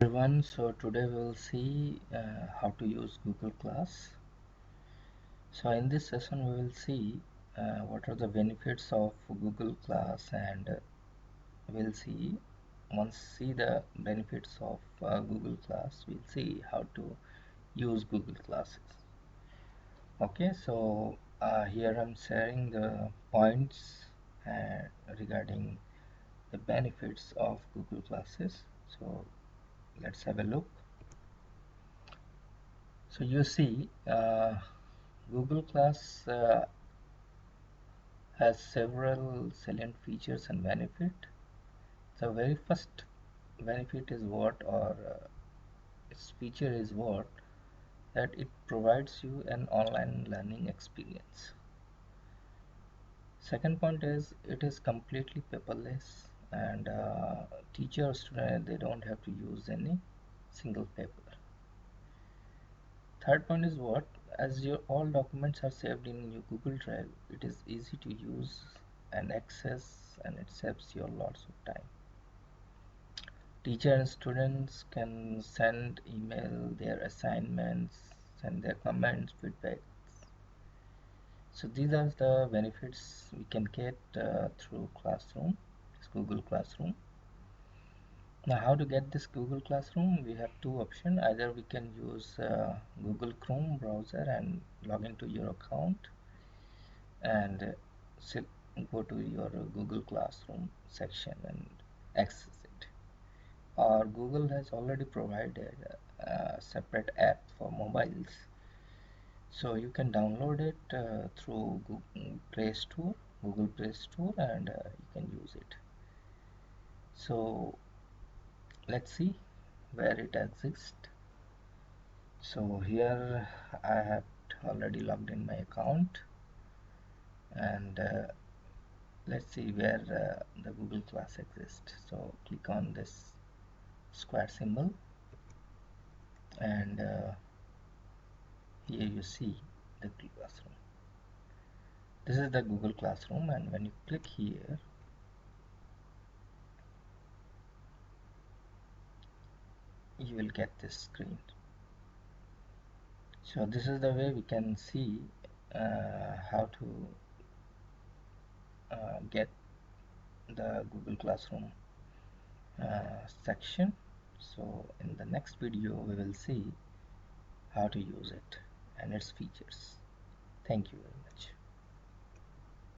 Everyone, so today we will see how to use Google Class. So in this session we will see what are the benefits of Google Class, and we'll see once see the benefits of Google Class, we'll see how to use Google Classes. Okay, so here I'm sharing the points regarding the benefits of Google Classes. So let's have a look. So you see, Google Class has several salient features and benefit. The very first benefit is what, or its feature is what, that it provides you an online learning experience. Second point is it is completely paperless, and teacher or student, they don't have to use any single paper. Third point is what, as your all documents are saved in your Google Drive, it is easy to use and access, and it saves you lots of time. Teacher and students can send email their assignments, send their comments, feedbacks. So these are the benefits we can get through Classroom, this Google Classroom. Now, how to get this Google Classroom? We have two options. Either we can use Google Chrome browser and log into your account and go to your Google Classroom section and access it. Or Google has already provided a separate app for mobiles, so you can download it through Google Play Store, and you can use it. So let's see where it exists. So here I have already logged in my account, and let's see where the Google Class exists. So click on this square symbol, and here you see the Google Classroom. This is the Google Classroom, and when you click here, you will get this screen. So this is the way we can see how to get the Google Classroom section. So in the next video we will see how to use it and its features. Thank you very much.